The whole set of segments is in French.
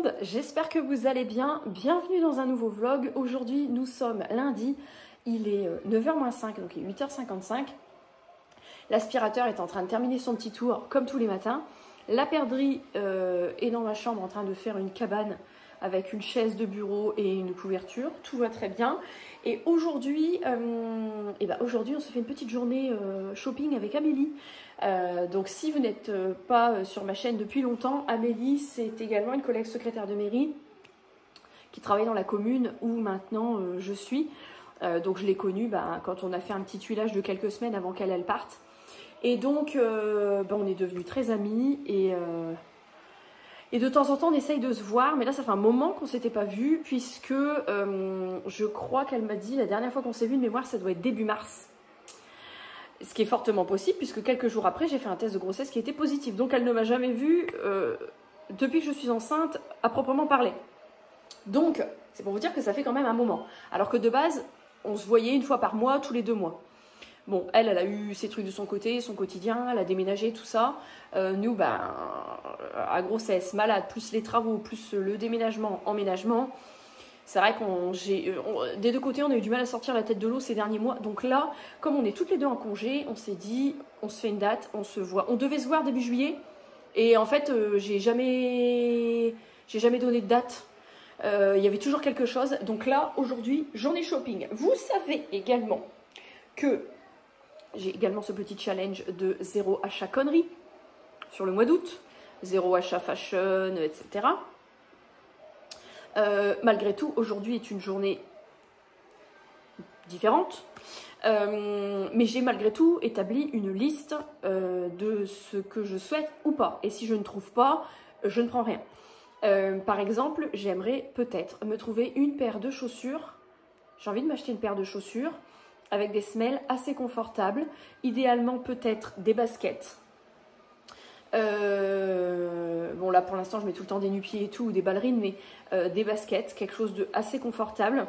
monde, j'espère que vous allez bien. Bienvenue dans un nouveau vlog. Aujourd'hui, nous sommes lundi, il est 9h-5, donc il est 8h55. L'aspirateur est en train de terminer son petit tour, comme tous les matins. La perdrix est dans ma chambre en train de faire une cabane avec une chaise de bureau et une couverture. Tout va très bien. Et aujourd'hui, on se fait une petite journée shopping avec Amélie. Donc si vous n'êtes pas sur ma chaîne depuis longtemps, Amélie, c'est également une collègue secrétaire de mairie qui travaille dans la commune où maintenant je suis. Donc je l'ai connue quand on a fait un petit tuilage de quelques semaines avant qu'elle parte. Et donc on est devenus très amis et de temps en temps on essaye de se voir, mais là ça fait un moment qu'on ne s'était pas vu puisque je crois qu'elle m'a dit la dernière fois qu'on s'est vu de mémoire ça doit être début mars. Ce qui est fortement possible puisque quelques jours après j'ai fait un test de grossesse qui était positif. Donc elle ne m'a jamais vue depuis que je suis enceinte à proprement parler. Donc c'est pour vous dire que ça fait quand même un moment. Alors que de base on se voyait une fois par mois, tous les 2 mois. Bon, elle a eu ses trucs de son côté, son quotidien, elle a déménagé, tout ça. Nous, à grossesse, malade, plus les travaux, plus le déménagement, emménagement, c'est vrai des deux côtés, on a eu du mal à sortir la tête de l'eau ces derniers mois. Donc là, comme on est toutes les deux en congé, on s'est dit, on se fait une date, on se voit. On devait se voir début juillet, et en fait, j'ai jamais donné de date. Il y avait toujours quelque chose. Donc là, aujourd'hui, journée shopping. Vous savez également que j'ai également ce petit challenge de 0 achat connerie sur le mois d'août, 0 achat fashion, etc. Malgré tout, aujourd'hui est une journée différente, mais j'ai malgré tout établi une liste de ce que je souhaite ou pas. Et si je ne trouve pas, je ne prends rien. Par exemple, j'aimerais peut-être me trouver une paire de chaussures. J'ai envie de m'acheter une paire de chaussures avec des semelles assez confortables, idéalement peut-être des baskets. Bon là pour l'instant je mets tout le temps des nu-pieds et tout, ou des ballerines, mais des baskets, quelque chose de assez confortable.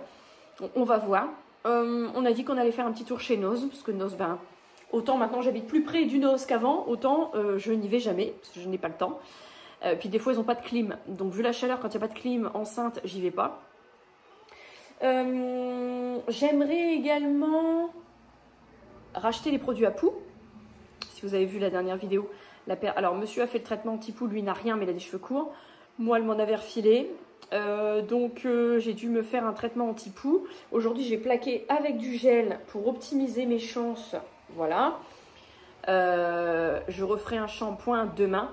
On va voir. On a dit qu'on allait faire un petit tour chez Noz, parce que Noz, autant maintenant j'habite plus près du Noz qu'avant, autant je n'y vais jamais, parce que je n'ai pas le temps. Puis des fois ils n'ont pas de clim, donc vu la chaleur, quand il n'y a pas de clim enceinte, j'y vais pas. J'aimerais également racheter les produits à poux. Si vous avez vu la dernière vidéo, alors monsieur a fait le traitement anti-poux, lui n'a rien mais il a des cheveux courts. Moi elle m'en avait refilé, donc j'ai dû me faire un traitement anti-poux. Aujourd'hui j'ai plaqué avec du gel pour optimiser mes chances. Voilà, je referai un shampoing demain.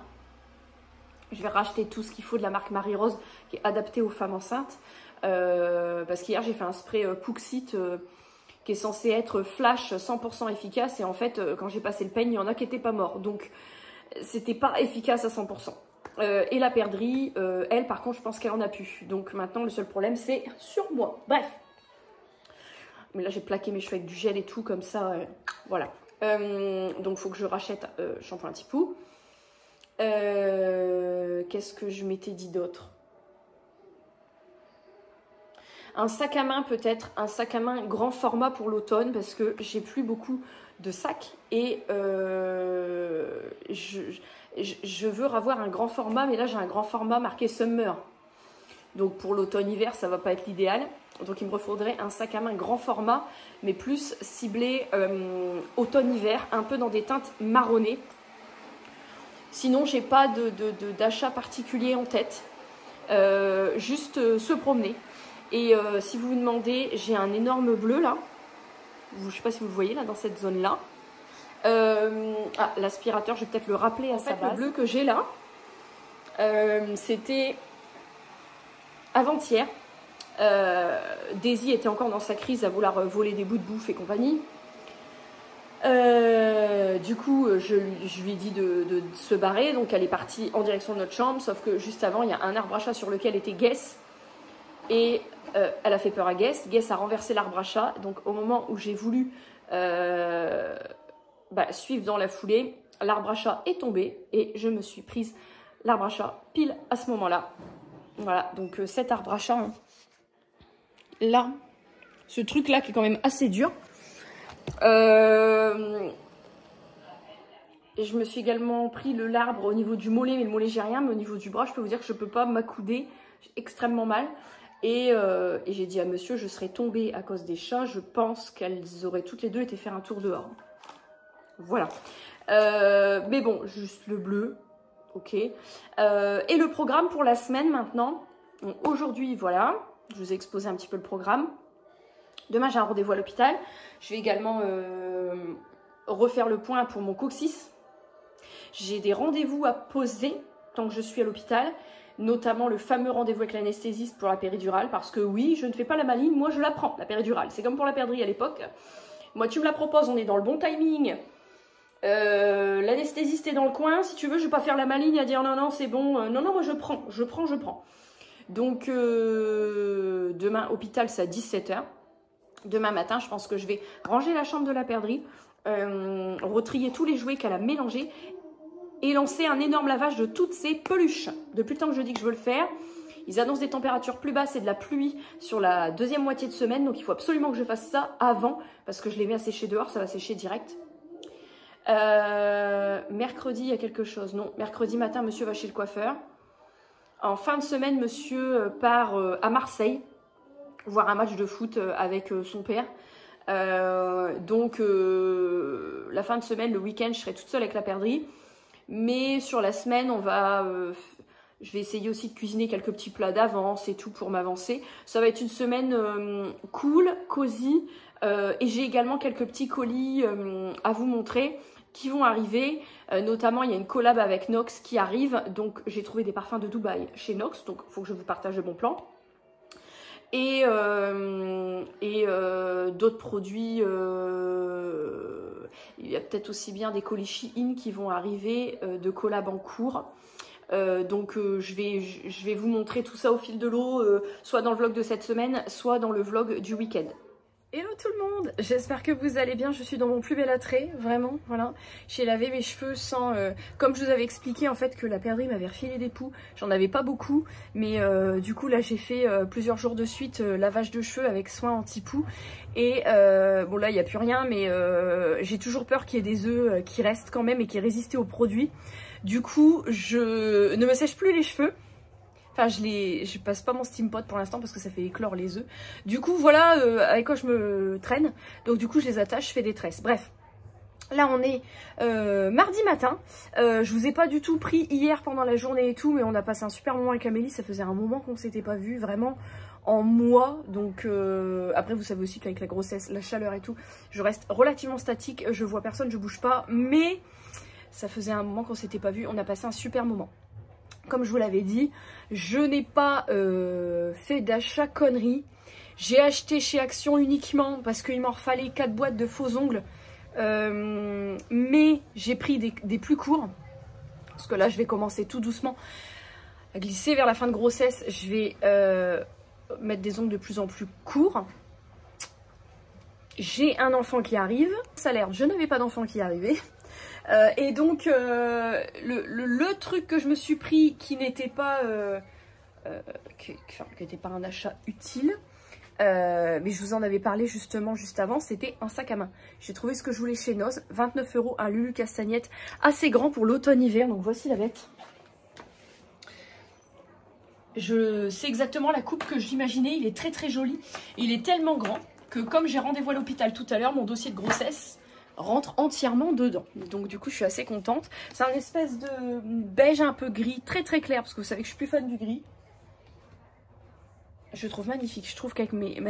Je vais racheter tout ce qu'il faut de la marque Marie-Rose qui est adapté aux femmes enceintes. Parce qu'hier j'ai fait un spray Pouxit qui est censé être flash 100% efficace, et en fait quand j'ai passé le peigne il y en a qui n'étaient pas morts, donc c'était pas efficace à 100%. Et la perdrix, elle par contre je pense qu'elle en a plus, donc maintenant le seul problème c'est sur moi. Bref, mais là j'ai plaqué mes cheveux avec du gel et tout comme ça, voilà. Donc il faut que je rachète shampoing anti-poux. Qu'est-ce que je m'étais dit d'autre? Un sac à main peut-être, un sac à main grand format pour l'automne, parce que j'ai plus beaucoup de sacs et je veux avoir un grand format, mais là j'ai un grand format marqué Summer. Donc pour l'automne-hiver ça va pas être l'idéal, donc il me faudrait un sac à main grand format, mais plus ciblé automne-hiver, un peu dans des teintes marronnées. Sinon j'ai pas d'achat particulier en tête, juste se promener. Et si vous vous demandez, j'ai un énorme bleu là. Je ne sais pas si vous le voyez là dans cette zone là. L'aspirateur, je vais peut-être le rappeler à sa base. Le bleu que j'ai là, c'était avant-hier. Daisy était encore dans sa crise à vouloir voler des bouts de bouffe et compagnie. Du coup, je lui ai dit de se barrer. Donc elle est partie en direction de notre chambre. Sauf que juste avant, il y a un arbre à chat sur lequel était Guess. Et elle a fait peur à Guess. Guess a renversé l'arbre à chat. Donc au moment où j'ai voulu suivre dans la foulée, l'arbre à chat est tombé et je me suis prise l'arbre à chat pile à ce moment-là. Voilà, donc cet arbre à chat, hein, là, ce truc-là qui est quand même assez dur. Et je me suis également pris l'arbre au niveau du mollet, mais le mollet j'ai rien, mais au niveau du bras, je peux vous dire que je ne peux pas m'accouder j'ai extrêmement mal. Et j'ai dit à monsieur, je serais tombée à cause des chats. Je pense qu'elles auraient toutes les deux été faire un tour dehors. Voilà. Mais bon, juste le bleu. Ok. Et le programme pour la semaine maintenant. Aujourd'hui, voilà. Je vous ai exposé un petit peu le programme. Demain, j'ai un rendez-vous à l'hôpital. Je vais également refaire le point pour mon coccyx. J'ai des rendez-vous à poser tant que je suis à l'hôpital. Notamment le fameux rendez-vous avec l'anesthésiste pour la péridurale. Parce que oui, je ne fais pas la maligne. Moi, je la prends, la péridurale. C'est comme pour la perdrix à l'époque. Moi, tu me la proposes, on est dans le bon timing. L'anesthésiste est dans le coin. Si tu veux, je ne vais pas faire la maligne à dire non, non, c'est bon. Non, non, moi, je prends. Donc, demain, hôpital, c'est à 17 h. Demain matin, je pense que je vais ranger la chambre de la perdrix, retrier tous les jouets qu'elle a mélangés et lancer un énorme lavage de toutes ces peluches. Depuis le temps que je dis que je veux le faire, ils annoncent des températures plus basses et de la pluie sur la deuxième moitié de semaine. Donc, il faut absolument que je fasse ça avant parce que je les mets à sécher dehors, ça va sécher direct. Mercredi, il y a quelque chose. Non, mercredi matin, monsieur va chez le coiffeur. En fin de semaine, monsieur part à Marseille voir un match de foot avec son père. Donc, la fin de semaine, le week-end, je serai toute seule avec la perdrix. Mais sur la semaine, je vais essayer aussi de cuisiner quelques petits plats d'avance et tout pour m'avancer. Ça va être une semaine cool, cosy. Et j'ai également quelques petits colis à vous montrer qui vont arriver. Notamment, il y a une collab avec Nox qui arrive. Donc, j'ai trouvé des parfums de Dubaï chez Nox. Donc, il faut que je vous partage le bon plan. Et d'autres produits, il y a peut-être aussi bien des colis Shein qui vont arriver de collab en cours. Donc je vais vous montrer tout ça au fil de l'eau, soit dans le vlog de cette semaine, soit dans le vlog du week-end. Hello tout le monde, j'espère que vous allez bien, je suis dans mon plus bel attrait, vraiment, voilà. J'ai lavé mes cheveux sans... comme je vous avais expliqué en fait que la perdrix m'avait refilé des poux, j'en avais pas beaucoup, mais du coup là j'ai fait plusieurs jours de suite lavage de cheveux avec soin anti-poux. Et bon là il n'y a plus rien, mais j'ai toujours peur qu'il y ait des œufs qui restent quand même et qui résistent aux produits. Du coup je ne me sèche plus les cheveux. Enfin, je passe pas mon steam pot pour l'instant parce que ça fait éclore les œufs. Du coup, voilà avec quoi je me traîne. Donc du coup, je les attache, je fais des tresses. Bref, là on est mardi matin. Je vous ai pas du tout pris hier pendant la journée et tout, mais on a passé un super moment avec Amélie. Ça faisait un moment qu'on s'était pas vu, vraiment en mois. Donc après, vous savez aussi qu'avec la grossesse, la chaleur et tout, je reste relativement statique. Je vois personne, je bouge pas. Mais ça faisait un moment qu'on s'était pas vu. On a passé un super moment. Comme je vous l'avais dit, je n'ai pas fait d'achat connerie. J'ai acheté chez Action uniquement parce qu'il m'en fallait 4 boîtes de faux ongles. Mais j'ai pris des plus courts. Parce que là, je vais commencer tout doucement à glisser vers la fin de grossesse. Je vais mettre des ongles de plus en plus courts. J'ai un enfant qui arrive. Ça a l'air, je n'avais pas d'enfant qui arrivait. Et donc le truc que je me suis pris qui n'était pas qui n'était pas un achat utile, mais je vous en avais parlé justement juste avant, c'était un sac à main. J'ai trouvé ce que je voulais chez Noz, 29 €, un Lulu Castagnette assez grand pour l'automne-hiver. Donc voici la bête. Je sais exactement la coupe que j'imaginais, il est très très joli. Il est tellement grand que comme j'ai rendez-vous à l'hôpital tout à l'heure, mon dossier de grossesse rentre entièrement dedans. Donc du coup je suis assez contente. C'est un espèce de beige un peu gris, très très clair, parce que vous savez que je suis plus fan du gris. Je le trouve magnifique. Je trouve qu'avec mes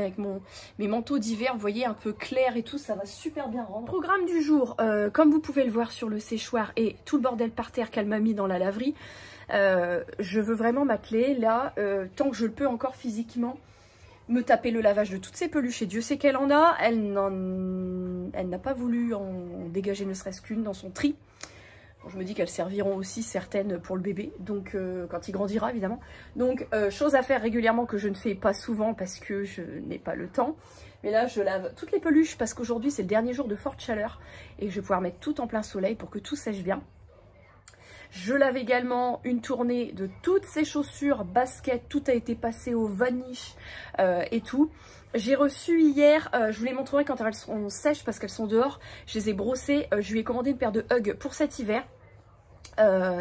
manteaux d'hiver, vous voyez, un peu clair et tout, ça va super bien rendre. Programme du jour, comme vous pouvez le voir sur le séchoir et tout le bordel par terre qu'elle m'a mis dans la laverie, je veux vraiment m'atteler là, tant que je le peux encore physiquement, me taper le lavage de toutes ces peluches. Et Dieu sait qu'elle en a. Elle n'a pas voulu en dégager ne serait-ce qu'une dans son tri. Bon, je me dis qu'elles serviront aussi certaines pour le bébé, donc quand il grandira évidemment. Donc chose à faire régulièrement que je ne fais pas souvent parce que je n'ai pas le temps. Mais là je lave toutes les peluches parce qu'aujourd'hui c'est le dernier jour de forte chaleur et je vais pouvoir mettre tout en plein soleil pour que tout sèche bien. Je lave également une tournée de toutes ces chaussures, baskets, tout a été passé au vanish et tout. J'ai reçu hier, je vous les montrerai quand elles sont sèches parce qu'elles sont dehors, je les ai brossées, je lui ai commandé une paire de Hug pour cet hiver.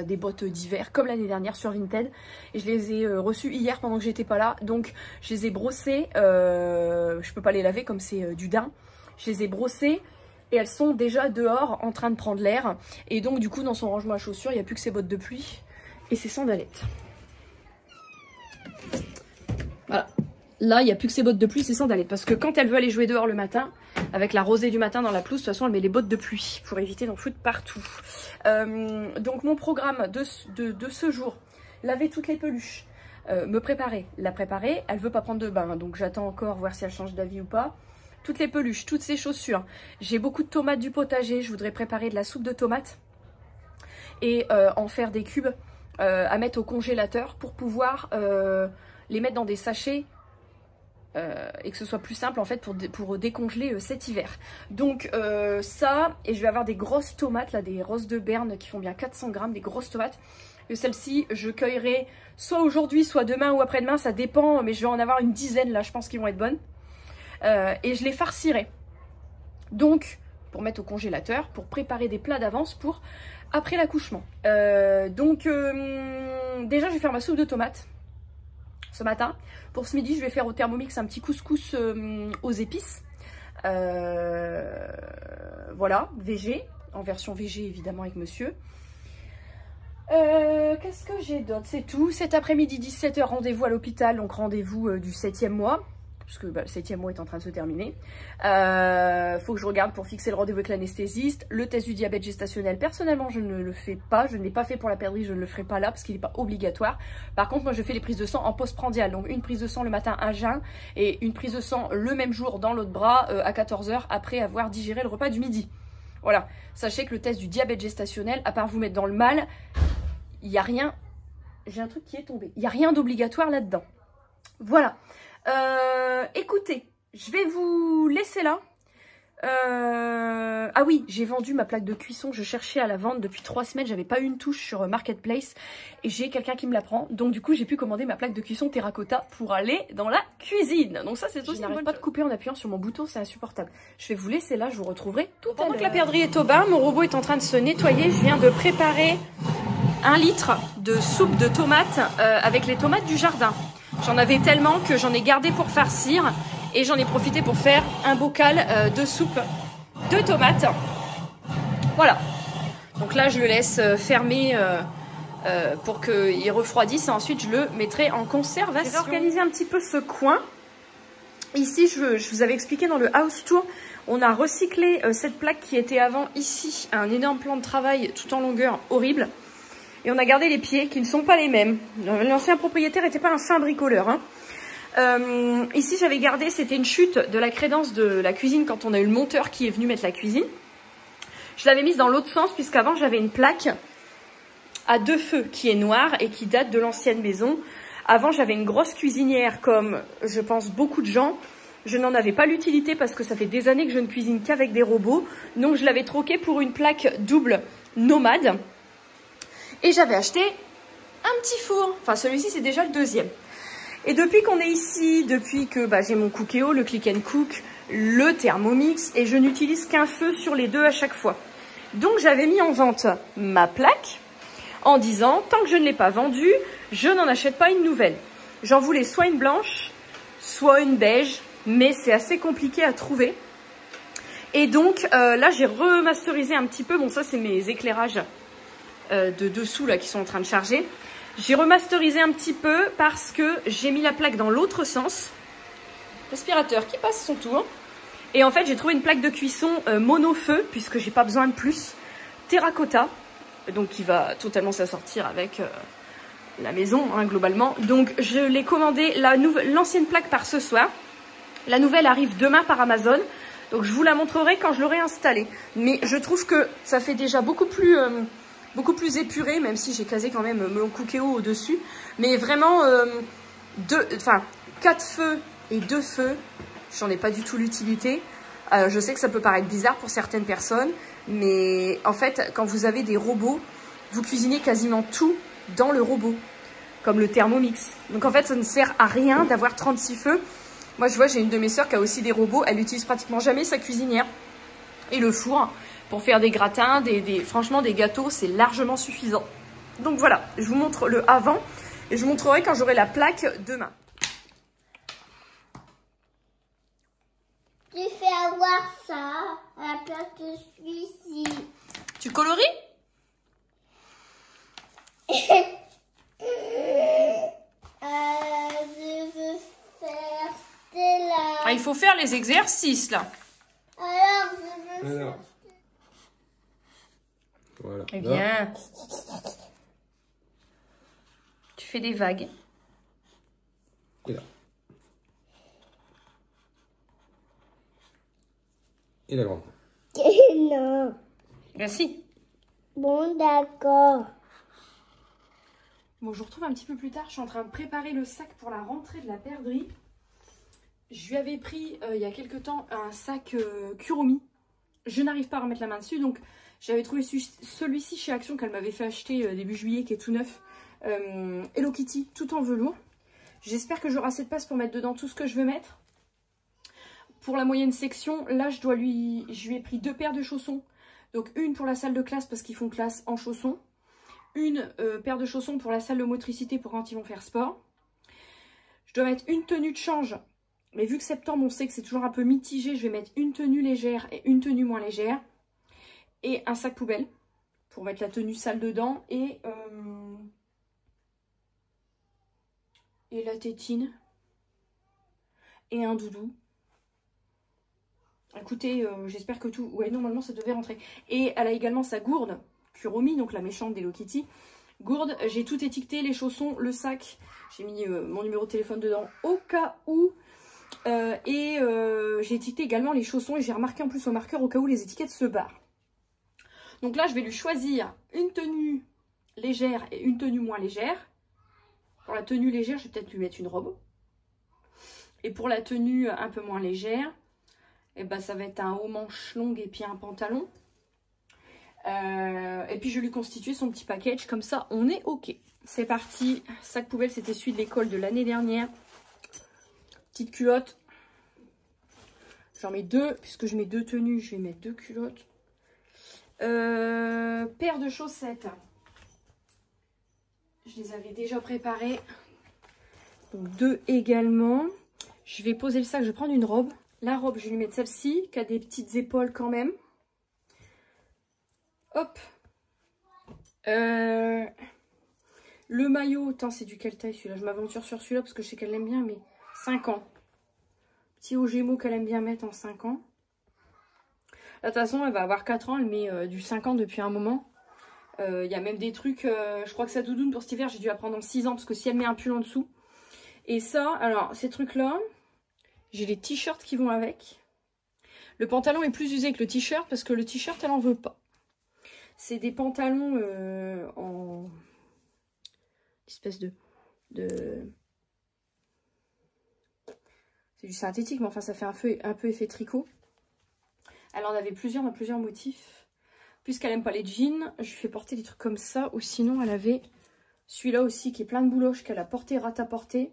des bottes d'hiver comme l'année dernière sur Vinted, et je les ai reçues hier pendant que j'étais pas là, donc je les ai brossées, je peux pas les laver comme c'est du daim, je les ai brossées et elles sont déjà dehors en train de prendre l'air, et donc du coup dans son rangement à chaussures il n'y a plus que ses bottes de pluie et ses sandalettes. Voilà. Là, il n'y a plus que ses bottes de pluie, ses sandalettes. Parce que quand elle veut aller jouer dehors le matin, avec la rosée du matin dans la pelouse, de toute façon, elle met les bottes de pluie pour éviter d'en foutre partout. Donc, mon programme de ce jour, laver toutes les peluches, me préparer. La préparer, elle veut pas prendre de bain, donc j'attends encore voir si elle change d'avis ou pas. Toutes les peluches, toutes ses chaussures. J'ai beaucoup de tomates du potager, je voudrais préparer de la soupe de tomates et en faire des cubes à mettre au congélateur pour pouvoir les mettre dans des sachets et que ce soit plus simple en fait pour décongeler cet hiver. Donc ça, et je vais avoir des grosses tomates là, des roses de Berne qui font bien 400 grammes, des grosses tomates. Et celles-ci, je cueillerai soit aujourd'hui, soit demain ou après-demain, ça dépend, mais je vais en avoir une dizaine là, je pense qu'ils vont être bonnes. Et je les farcirai. Donc, pour mettre au congélateur, pour préparer des plats d'avance pour après l'accouchement. Donc, déjà, je vais faire ma soupe de tomates ce matin. Pour ce midi, je vais faire au Thermomix un petit couscous aux épices. Voilà, VG, en version VG évidemment avec monsieur. Qu'est-ce que j'ai d'autre? C'est tout. Cet après-midi, 17 h, rendez-vous à l'hôpital, donc rendez-vous du 7e mois. Puisque le 7e mois est en train de se terminer. Faut que je regarde pour fixer le rendez-vous avec l'anesthésiste. Le test du diabète gestationnel, personnellement, je ne le fais pas. Je ne l'ai pas fait pour la perdrix, je ne le ferai pas là parce qu'il n'est pas obligatoire. Par contre, moi, je fais les prises de sang en postprandial. Donc, une prise de sang le matin à jeun et une prise de sang le même jour dans l'autre bras à 14 h après avoir digéré le repas du midi. Voilà. Sachez que le test du diabète gestationnel, à part vous mettre dans le mal, il n'y a rien. J'ai un truc qui est tombé. Il n'y a rien d'obligatoire là-dedans. Voilà. Écoutez, je vais vous laisser là. Ah oui, j'ai vendu ma plaque de cuisson. Je cherchais à la vendre depuis 3 semaines. J'avais pas eu une touche sur Marketplace. Et j'ai quelqu'un qui me la prend. Donc du coup, j'ai pu commander ma plaque de cuisson terracotta pour aller dans la cuisine. Donc ça, c'est aussi. Je n'arrête pas de couper en appuyant sur mon bouton. C'est insupportable. Je vais vous laisser là. Je vous retrouverai tout à l'heure. Pendant que la perdrix est au bain, mon robot est en train de se nettoyer. Je viens de préparer 1 litre de soupe de tomates avec les tomates du jardin. J'en avais tellement que j'en ai gardé pour farcir et j'en ai profité pour faire un bocal de soupe de tomates. Voilà. Donc là, je le laisse fermer pour qu'il refroidisse et ensuite je le mettrai en conservation. Je vais organiser un petit peu ce coin. Ici, je vous avais expliqué dans le house tour, on a recyclé cette plaque qui était avant ici, un énorme plan de travail tout en longueur horrible. Et on a gardé les pieds qui ne sont pas les mêmes. L'ancien propriétaire n'était pas un fin bricoleur. Hein. Ici, j'avais gardé, c'était une chute de la crédence de la cuisine quand on a eu le monteur qui est venu mettre la cuisine. Je l'avais mise dans l'autre sens puisqu'avant, j'avais une plaque à 2 feux qui est noire et qui date de l'ancienne maison. Avant, j'avais une grosse cuisinière comme, je pense, beaucoup de gens. Je n'en avais pas l'utilité parce que ça fait des années que je ne cuisine qu'avec des robots. Donc, je l'avais troquée pour une plaque double nomade. Et j'avais acheté un petit four. Enfin, celui-ci, c'est déjà le 2e. Et depuis qu'on est ici, depuis que j'ai mon Cookéo, le Click & Cook, le Thermomix, et je n'utilise qu'un feu sur les 2 à chaque fois. Donc, j'avais mis en vente ma plaque en disant, tant que je ne l'ai pas vendue, je n'en achète pas une nouvelle. J'en voulais soit une blanche, soit une beige, mais c'est assez compliqué à trouver. Et donc, là, j'ai remasterisé un petit peu. Bon, ça, c'est mes éclairages de dessous là qui sont en train de charger. J'ai remasterisé un petit peu parce que j'ai mis la plaque dans l'autre sens. L'aspirateur qui passe son tour. Et en fait, j'ai trouvé une plaque de cuisson monofeu puisque j'ai pas besoin de plus. Terracotta, donc qui va totalement s'assortir avec la maison hein, globalement. Donc je l'ai commandé l'ancienne plaque par ce soir. La nouvelle arrive demain par Amazon. Donc je vous la montrerai quand je l'aurai installée. Mais je trouve que ça fait déjà beaucoup plus épuré, même si j'ai casé quand même mon Cookéo au-dessus. Mais vraiment, 4 feux et 2 feux, j'en ai pas du tout l'utilité. Je sais que ça peut paraître bizarre pour certaines personnes, mais en fait, quand vous avez des robots, vous cuisinez quasiment tout dans le robot, comme le Thermomix. Donc en fait, ça ne sert à rien d'avoir 36 feux. Moi, je vois, j'ai une de mes sœurs qui a aussi des robots, elle n'utilise pratiquement jamais sa cuisinière et le four, Pour faire des gratins, franchement des gâteaux, c'est largement suffisant. Donc voilà, je vous montre le avant et je vous montrerai quand j'aurai la plaque demain. Tu fais avoir ça à la place de celui-ci. Tu coloris? Je veux faire Stella. Ah, il faut faire les exercices là. Alors, je veux Alors. Voilà. Eh bien, tu fais des vagues. Et là. Et la grande. Non. Merci. Bon, d'accord. Bon, je vous retrouve un petit peu plus tard. Je suis en train de préparer le sac pour la rentrée de la perdrix. Je lui avais pris il y a quelques temps un sac Kuromi. Je n'arrive pas à remettre la main dessus. Donc, j'avais trouvé celui-ci chez Action qu'elle m'avait fait acheter début juillet, qui est tout neuf. Hello Kitty, tout en velours. J'espère que j'aurai assez de place pour mettre dedans tout ce que je veux mettre. Pour la moyenne section, là, je lui ai pris 2 paires de chaussons. Donc, une pour la salle de classe parce qu'ils font classe en chaussons. Une paire de chaussons pour la salle de motricité pour quand ils vont faire sport. Je dois mettre une tenue de change. Mais vu que septembre, on sait que c'est toujours un peu mitigé, je vais mettre une tenue légère et une tenue moins légère. Et un sac poubelle pour mettre la tenue sale dedans. Et la tétine. Et un doudou. Écoutez, j'espère que tout... Ouais, normalement, ça devait rentrer. Et elle a également sa gourde Kuromi, donc la méchante d'Hello Kitty. Gourde, j'ai tout étiqueté, les chaussons, le sac. J'ai mis mon numéro de téléphone dedans au cas où. J'ai étiqueté également les chaussons et j'ai remarqué en plus au marqueur au cas où les étiquettes se barrent. Donc là, je vais lui choisir une tenue légère et une tenue moins légère. Pour la tenue légère, je vais peut-être lui mettre une robe. Et pour la tenue un peu moins légère, eh ben, ça va être un haut manche longue et puis un pantalon. Et puis je vais lui constituer son petit package, comme ça on est ok. C'est parti, sac poubelle, c'était celui de l'école de l'année dernière. Petite culotte. J'en mets 2, puisque je mets 2 tenues, je vais mettre 2 culottes. Paire de chaussettes. Je les avais déjà préparées. Donc 2 également. Je vais poser le sac, je vais prendre une robe. La robe, je vais lui mettre celle-ci, qui a des petites épaules quand même. Hop. Le maillot, attends, c'est du quelle taille celui-là? Je m'aventure sur celui-là parce que je sais qu'elle l'aime bien, mais 5 ans. Petit haut gémeaux qu'elle aime bien mettre en 5 ans. Là, de toute façon, elle va avoir 4 ans, elle met du 5 ans depuis un moment. Il y a même des trucs, je crois que sa doudoune pour cet hiver, j'ai dû la prendre en 6 ans parce que si elle met un pull en dessous. Et ça, alors, ces trucs-là, j'ai les t-shirts qui vont avec. Le pantalon est plus usé que le t-shirt parce que le t-shirt, elle en veut pas. C'est des pantalons en espèce de... C'est du synthétique, mais enfin ça fait un peu effet tricot. Elle en avait plusieurs dans plusieurs motifs. Puisqu'elle aime pas les jeans, je lui fais porter des trucs comme ça. Ou sinon, elle avait celui-là aussi qui est plein de bouloches qu'elle a porté, rat-à-porter.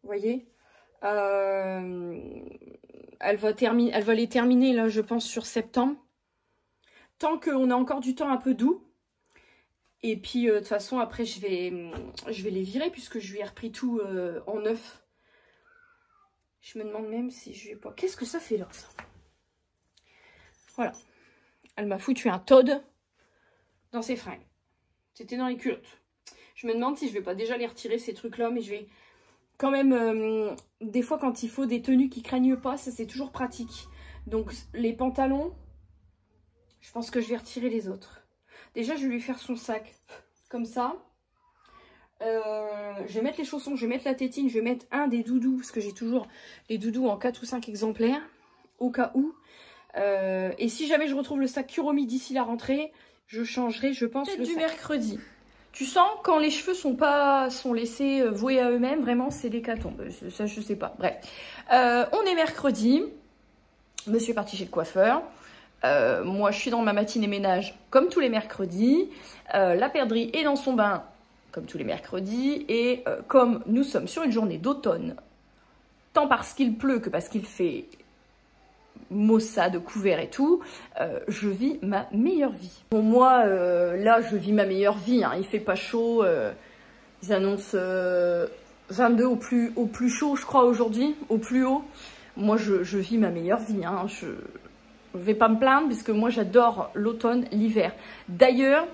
Vous voyez, elle va les terminer là, je pense, sur septembre. Tant qu'on a encore du temps un peu doux. Et puis, de toute façon, après, je vais les virer puisque je lui ai repris tout en neuf. Je me demande même si je vais pas... Qu'est-ce que ça fait là, ça? Voilà. Elle m'a foutu un Todd dans ses fringues. C'était dans les culottes. Je me demande si je vais pas déjà les retirer, ces trucs-là, mais je vais... Quand même, des fois, quand il faut des tenues qui craignent pas, ça, c'est toujours pratique. Donc, les pantalons... Je pense que je vais retirer les autres. Déjà, je vais lui faire son sac. Comme ça. Je vais mettre les chaussons, je vais mettre la tétine, je vais mettre un des doudous. Parce que j'ai toujours les doudous en 4 ou 5 exemplaires. Au cas où. Et si jamais je retrouve le sac Kuromi d'ici la rentrée, je changerai, je pense, le sac. Du mercredi. Tu sens quand les cheveux sont laissés voués à eux-mêmes. Vraiment, c'est l'hécatombe. Ça, je sais pas. Bref. On est mercredi. Monsieur est parti chez le coiffeur. Moi, je suis dans ma matinée ménage comme tous les mercredis. La perdrix est dans son bain comme tous les mercredis. Et comme nous sommes sur une journée d'automne, tant parce qu'il pleut que parce qu'il fait maussade, couvert et tout, je vis ma meilleure vie. Pour moi, là, je vis ma meilleure vie, hein. Il fait pas chaud, ils annoncent 22 au plus chaud, je crois, aujourd'hui, au plus haut. Moi, je vis ma meilleure vie, hein. Je vais pas me plaindre, parce que moi, j'adore l'automne, l'hiver. D'ailleurs,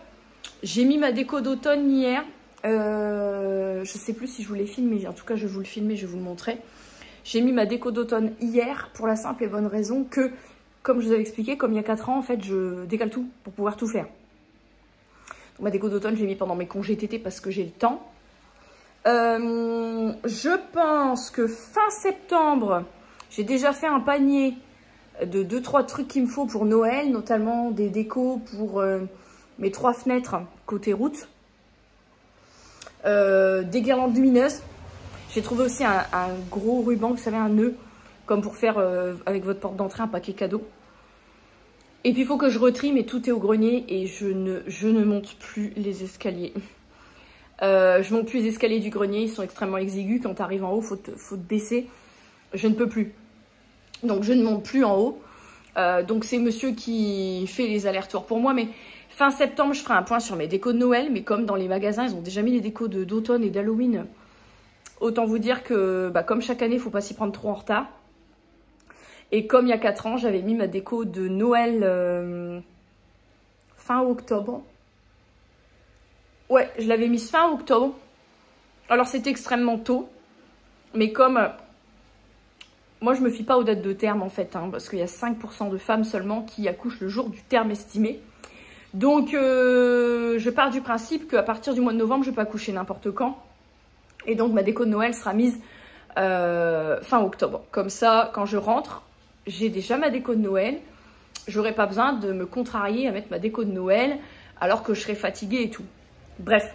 j'ai mis ma déco d'automne hier. Je sais plus si je vous l'ai filmé, en tout cas, je vais vous le filmer, je vais vous le montrer. J'ai mis ma déco d'automne hier pour la simple et bonne raison que, comme je vous avais expliqué, comme il y a 4 ans, en fait, je décale tout pour pouvoir tout faire. Donc, ma déco d'automne, je l'ai mis pendant mes congés TT parce que j'ai le temps. Je pense que fin septembre, j'ai déjà fait un panier de 2-3 trucs qu'il me faut pour Noël, notamment des décos pour mes 3 fenêtres côté route, des guirlandes lumineuses. J'ai trouvé aussi un gros ruban, vous savez, un nœud, comme pour faire avec votre porte d'entrée un paquet cadeau. Et puis il faut que je retrie, mais tout est au grenier et je ne monte plus les escaliers. Je monte plus les escaliers du grenier, ils sont extrêmement exigus. Quand tu arrives en haut, faut te baisser. Je ne peux plus. Donc je ne monte plus en haut. Donc c'est monsieur qui fait les allers-retours pour moi. Mais fin septembre, je ferai un point sur mes décos de Noël. Mais comme dans les magasins, ils ont déjà mis les décos d'automne et d'Halloween, autant vous dire que comme chaque année, il ne faut pas s'y prendre trop en retard. Et comme il y a 4 ans, j'avais mis ma déco de Noël fin octobre. Ouais, je l'avais mise fin octobre. Alors c'était extrêmement tôt. Mais comme moi je me fie pas aux dates de terme en fait, hein, parce qu'il y a 5% de femmes seulement qui accouchent le jour du terme estimé. Donc je pars du principe qu'à partir du mois de novembre, je peux accoucher n'importe quand. Et donc ma déco de Noël sera mise fin octobre. Comme ça, quand je rentre, j'ai déjà ma déco de Noël. J'aurai pas besoin de me contrarier à mettre ma déco de Noël alors que je serai fatiguée et tout. Bref.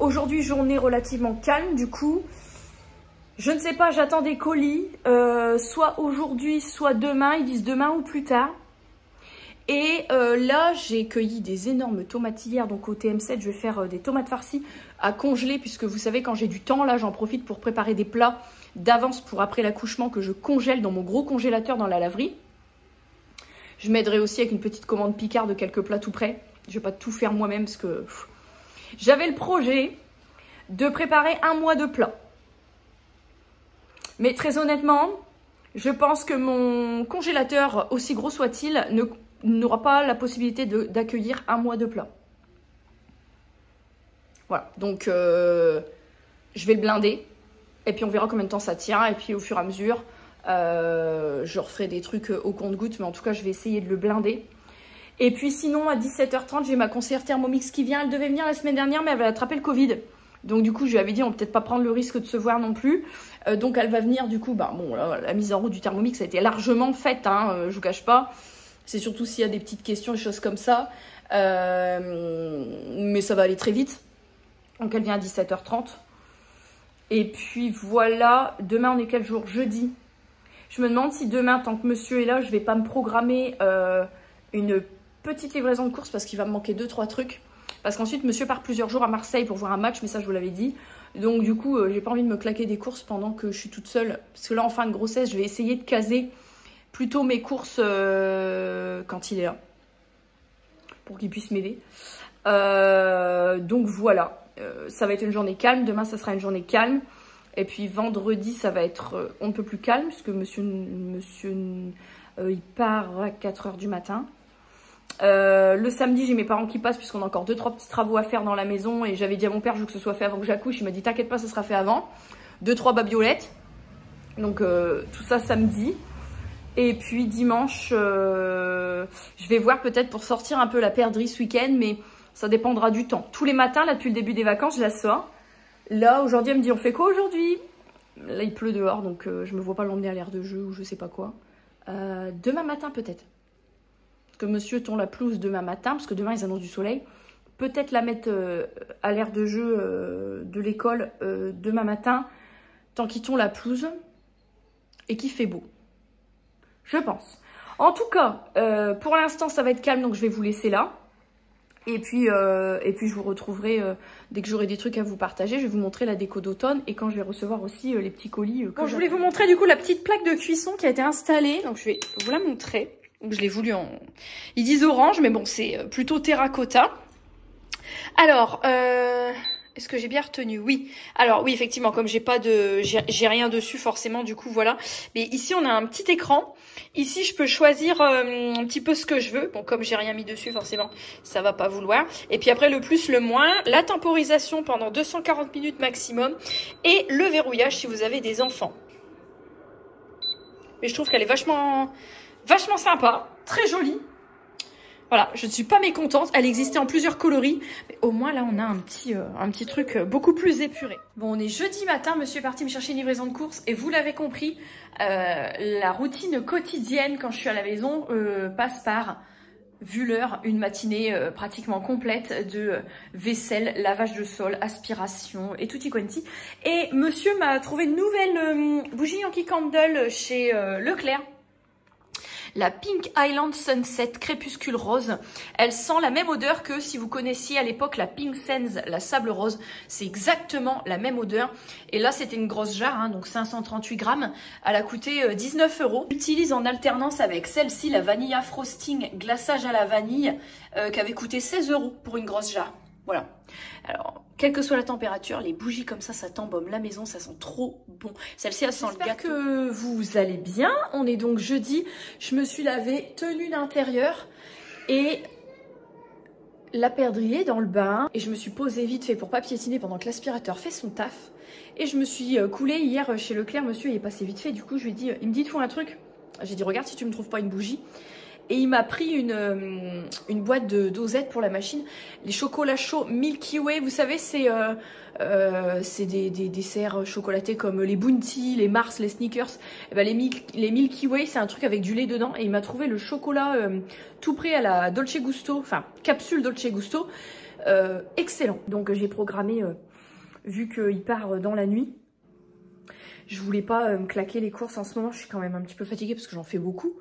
Aujourd'hui, journée relativement calme du coup. Je ne sais pas, j'attends des colis. Soit aujourd'hui, soit demain. Ils disent demain ou plus tard. Et là, j'ai cueilli des énormes tomates hier. Donc au TM7, je vais faire des tomates farcies à congeler. Puisque vous savez, quand j'ai du temps, là, j'en profite pour préparer des plats d'avance pour après l'accouchement que je congèle dans mon gros congélateur dans la laverie. Je m'aiderai aussi avec une petite commande Picard de quelques plats tout prêts. Je vais pas tout faire moi-même parce que j'avais le projet de préparer un mois de plats. Mais très honnêtement, je pense que mon congélateur, aussi gros soit-il, n'aura pas la possibilité d'accueillir un mois de plats. Voilà, donc je vais le blinder. Et puis on verra combien de temps ça tient. Et puis au fur et à mesure, je referai des trucs au compte-gouttes. Mais en tout cas, je vais essayer de le blinder. Et puis sinon, à 17h30, j'ai ma conseillère Thermomix qui vient. Elle devait venir la semaine dernière, mais elle avait attrapé le Covid. Donc du coup, je lui avais dit, on va peut-être pas prendre le risque de se voir non plus. Donc elle va venir, du coup, bon, là, la mise en route du Thermomix a été largement faite, hein, je vous cache pas. C'est surtout s'il y a des petites questions, des choses comme ça. Mais ça va aller très vite. Donc elle vient à 17h30. Et puis voilà, demain on est quel jour? Jeudi. Je me demande si demain, tant que monsieur est là, je vais pas me programmer une petite livraison de courses parce qu'il va me manquer 2-3 trucs. Parce qu'ensuite, monsieur part plusieurs jours à Marseille pour voir un match, mais ça, je vous l'avais dit. Donc, du coup, j'ai pas envie de me claquer des courses pendant que je suis toute seule. Parce que là, en fin de grossesse, je vais essayer de caser plutôt mes courses quand il est là. Pour qu'il puisse m'aider. Donc, voilà. Ça va être une journée calme. Demain, ça sera une journée calme. Et puis, vendredi, ça va être on ne peut plus calme. Puisque monsieur il part à 4 h du matin. Le samedi, j'ai mes parents qui passent puisqu'on a encore 2-3 petits travaux à faire dans la maison et j'avais dit à mon père, je veux que ce soit fait avant que j'accouche. Il m'a dit t'inquiète pas, ça sera fait avant. 2-3 babiolettes. Donc tout ça samedi. Et puis dimanche, je vais voir peut-être pour sortir un peu la perdrix ce week-end, mais ça dépendra du temps. Tous les matins, là depuis le début des vacances, je la sors. Là aujourd'hui, elle me dit on fait quoi aujourd'hui? Là il pleut dehors, donc je me vois pas l'emmener à l'aire de jeu ou je sais pas quoi. Demain matin peut-être. Que monsieur tond la pelouse demain matin, parce que demain ils annoncent du soleil. Peut-être la mettre à l'aire de jeu de l'école demain matin, tant qu'il tond la pelouse et qu'il fait beau. Je pense. En tout cas, pour l'instant ça va être calme, donc je vais vous laisser là. Et puis je vous retrouverai dès que j'aurai des trucs à vous partager. Je vais vous montrer la déco d'automne et quand je vais recevoir aussi les petits colis. Bon, je voulais vous montrer du coup la petite plaque de cuisson qui a été installée. Donc je vais vous la montrer. Donc je l'ai voulu en... Ils disent orange, mais bon, c'est plutôt terracotta. Alors, est-ce que j'ai bien retenu? Oui. Alors oui, effectivement, comme j'ai pas de, j'ai rien dessus forcément, du coup voilà. Mais ici on a un petit écran. Ici je peux choisir un petit peu ce que je veux. Bon, comme j'ai rien mis dessus, forcément, ça va pas vouloir. Et puis après le plus, le moins, la temporisation pendant 240 minutes maximum et le verrouillage si vous avez des enfants. Mais je trouve qu'elle est vachement sympa, très jolie. Voilà, je ne suis pas mécontente. Elle existait en plusieurs coloris. Mais au moins, là, on a un petit truc beaucoup plus épuré. Bon, on est jeudi matin. Monsieur est parti me chercher une livraison de courses. Et vous l'avez compris, la routine quotidienne quand je suis à la maison passe par, vu l'heure, une matinée pratiquement complète de vaisselle, lavage de sol, aspiration et tutti quanti. Et monsieur m'a trouvé une nouvelle bougie Yankee Candle chez Leclerc. La Pink Island Sunset Crépuscule Rose. Elle sent la même odeur que si vous connaissiez à l'époque la Pink Sands, la sable rose. C'est exactement la même odeur. Et là, c'était une grosse jarre, hein, donc 538 grammes. Elle a coûté 19 €. J'utilise en alternance avec celle-ci, la Vanilla Frosting glaçage à la vanille, qui avait coûté 16 € pour une grosse jarre. Voilà. Alors, quelle que soit la température, les bougies comme ça t'embaume la maison, ça sent trop bon. Celle-ci, elle sent le gâteau. J'espère que vous allez bien. On est donc jeudi. Je me suis lavé tenue d'intérieur et la perdrix dans le bain. Et je me suis posée vite fait pour pas piétiner pendant que l'aspirateur fait son taf. Et je me suis coulée hier chez Leclerc. Monsieur, il est passé vite fait. Du coup, je lui ai dit, il me dit, il te faut un truc. J'ai dit, regarde si tu me trouves pas une bougie. Et il m'a pris une boîte de dosettes pour la machine. Les chocolats chauds Milky Way, vous savez, c'est des desserts chocolatés comme les Bounty, les Mars, les Snickers. Et ben les Milky Way, c'est un truc avec du lait dedans. Et il m'a trouvé le chocolat tout prêt à la Dolce Gusto, enfin capsule Dolce Gusto. Excellent. Donc j'ai programmé, vu qu'il part dans la nuit. Je voulais pas me claquer les courses en ce moment. Je suis quand même un petit peu fatiguée parce que j'en fais beaucoup.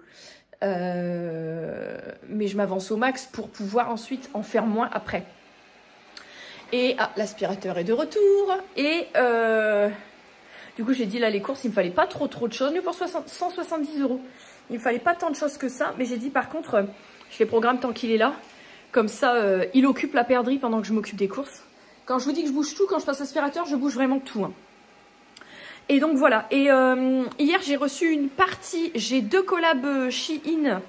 Mais je m'avance au max pour pouvoir ensuite en faire moins après. Et l'aspirateur est de retour. Et du coup j'ai dit là les courses il me fallait pas trop de choses. Pour 170 €. Il me fallait pas tant de choses que ça. Mais j'ai dit par contre je les programme tant qu'il est là. Comme ça il occupe la perdrix pendant que je m'occupe des courses. Quand je vous dis que je bouge tout, quand je passe l'aspirateur je bouge vraiment tout, hein. Et donc voilà, et hier j'ai reçu une partie, j'ai 2 collabs Shein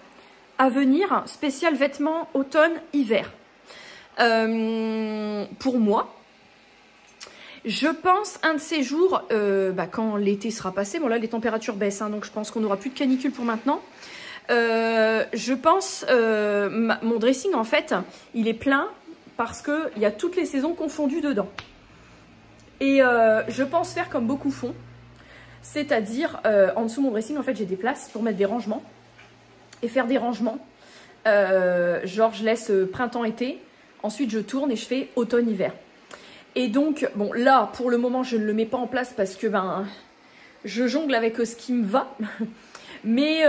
à venir, spécial vêtements automne-hiver. Pour moi, je pense un de ces jours, quand l'été sera passé, bon là les températures baissent, hein, donc je pense qu'on n'aura plus de canicule pour maintenant. Je pense, mon dressing en fait, il est plein parce qu'il y a toutes les saisons confondues dedans. Et je pense faire comme beaucoup font. C'est-à-dire, en dessous de mon dressing, en fait, j'ai des places pour mettre des rangements. Et faire des rangements. Genre, je laisse printemps-été. Ensuite, je tourne et je fais automne-hiver. Et donc, bon, là, pour le moment, je ne le mets pas en place parce que, je jongle avec ce qui me va. Mais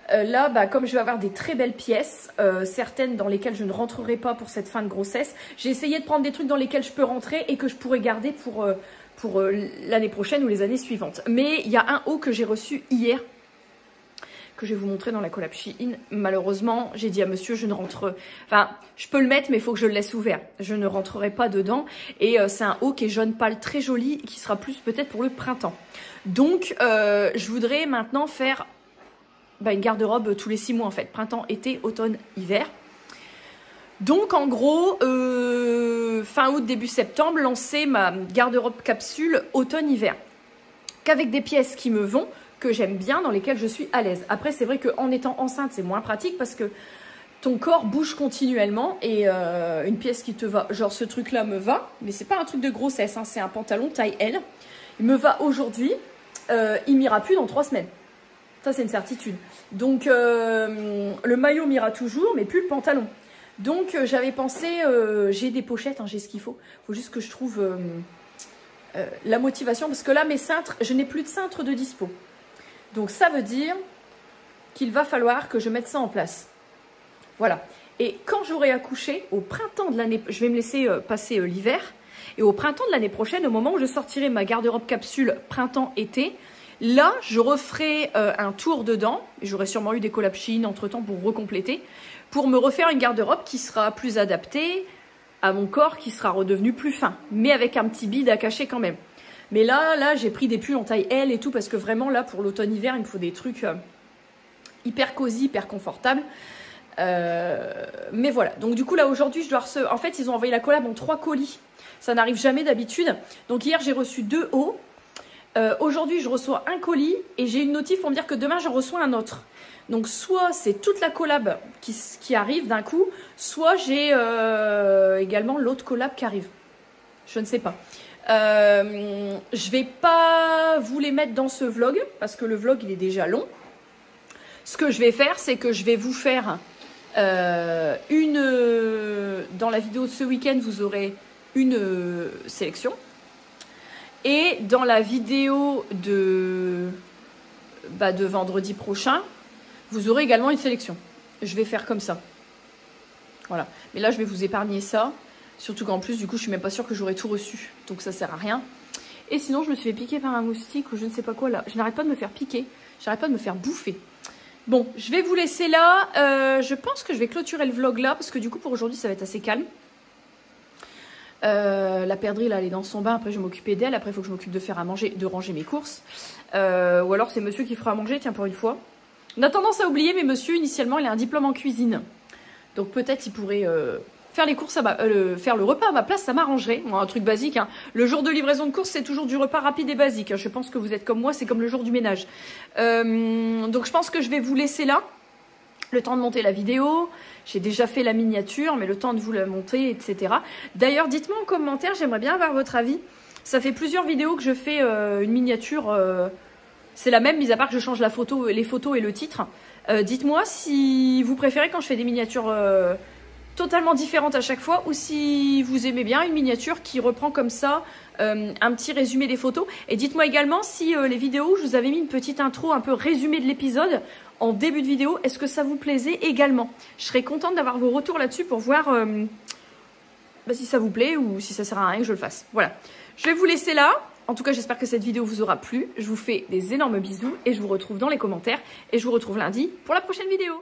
là, comme je vais avoir des très belles pièces, certaines dans lesquelles je ne rentrerai pas pour cette fin de grossesse, j'ai essayé de prendre des trucs dans lesquels je peux rentrer et que je pourrais garder pour l'année prochaine ou les années suivantes. Mais il y a un haut que j'ai reçu hier, que je vais vous montrer dans la collab Shein. Malheureusement, j'ai dit à monsieur, je ne rentre... Enfin, je peux le mettre, mais il faut que je le laisse ouvert. Je ne rentrerai pas dedans. Et c'est un haut qui est jaune pâle, très joli, qui sera plus peut-être pour le printemps. Donc, je voudrais maintenant faire une garde-robe tous les 6 mois en fait. Printemps, été, automne, hiver. Donc en gros, fin août, début septembre, lancer ma garde-robe capsule automne-hiver. Qu'avec des pièces qui me vont, que j'aime bien, dans lesquelles je suis à l'aise. Après, c'est vrai qu'en étant enceinte, c'est moins pratique parce que ton corps bouge continuellement et une pièce qui te va, genre ce truc-là me va, mais c'est pas un truc de grossesse, hein, c'est un pantalon taille L. Il me va aujourd'hui, il m'ira plus dans 3 semaines. Ça, c'est une certitude. Donc, le maillot m'ira toujours, mais plus le pantalon. Donc j'avais pensé, j'ai des pochettes, hein, j'ai ce qu'il faut. Il faut juste que je trouve la motivation. Parce que là, mes cintres, je n'ai plus de cintre de dispo. Donc ça veut dire qu'il va falloir que je mette ça en place. Voilà. Et quand j'aurai accouché, au printemps de l'année, je vais me laisser passer l'hiver. Et au printemps de l'année prochaine, au moment où je sortirai ma garde-robe capsule printemps-été, là, je referai un tour dedans. J'aurai sûrement eu des collabs Shein entre-temps pour recompléter, pour me refaire une garde-robe qui sera plus adaptée à mon corps, qui sera redevenu plus fin, mais avec un petit bide à cacher quand même. Mais là, j'ai pris des pulls en taille L et tout, parce que vraiment, là, pour l'automne-hiver, il me faut des trucs hyper cosy, hyper confortables. Mais voilà, donc du coup, là, aujourd'hui, je dois recevoir... En fait, ils ont envoyé la collab en 3 colis. Ça n'arrive jamais d'habitude. Donc hier, j'ai reçu 2 hauts. Aujourd'hui, je reçois un colis et j'ai une notif pour me dire que demain, j'en reçois un autre. Donc, soit c'est toute la collab qui arrive d'un coup, soit j'ai également l'autre collab qui arrive. Je ne sais pas. Je vais pas vous les mettre dans ce vlog parce que le vlog, il est déjà long. Ce que je vais faire, c'est que je vais vous faire dans la vidéo de ce week-end, vous aurez une sélection. Et dans la vidéo de vendredi prochain, vous aurez également une sélection. Je vais faire comme ça. Voilà. Mais là, je vais vous épargner ça. Surtout qu'en plus, du coup, je suis même pas sûre que j'aurai tout reçu. Donc ça sert à rien. Et sinon, je me suis fait piquer par un moustique ou je ne sais pas quoi là. Je n'arrête pas de me faire piquer. J'arrête pas de me faire bouffer. Bon, je vais vous laisser là. Je pense que je vais clôturer le vlog là parce que du coup, pour aujourd'hui, ça va être assez calme. La perdrix là, elle est dans son bain, après je vais m'occuper d'elle, après il faut que je m'occupe de faire à manger, de ranger mes courses, ou alors c'est monsieur qui fera à manger, tiens, pour une fois. On a tendance à oublier, mais monsieur initialement il a un diplôme en cuisine, donc peut-être il pourrait faire les courses, faire le repas à ma place, ça m'arrangerait. Bon, un truc basique, hein. Le jour de livraison de courses c'est toujours du repas rapide et basique, hein. Je pense que vous êtes comme moi, c'est comme le jour du ménage. Donc je pense que je vais vous laisser là. Le temps de monter la vidéo, j'ai déjà fait la miniature, mais le temps de vous la monter, etc. D'ailleurs, dites-moi en commentaire, j'aimerais bien avoir votre avis. Ça fait plusieurs vidéos que je fais une miniature, c'est la même, mis à part que je change la photo, les photos et le titre. Dites-moi si vous préférez quand je fais des miniatures totalement différentes à chaque fois, ou si vous aimez bien une miniature qui reprend comme ça un petit résumé des photos. Et dites-moi également si les vidéos où je vous avais mis une petite intro un peu résumé de l'épisode en début de vidéo, est-ce que ça vous plaisait également? Je serais contente d'avoir vos retours là-dessus pour voir si ça vous plaît ou si ça sert à rien que je le fasse. Voilà, je vais vous laisser là. En tout cas, j'espère que cette vidéo vous aura plu. Je vous fais des énormes bisous et je vous retrouve dans les commentaires. Et je vous retrouve lundi pour la prochaine vidéo.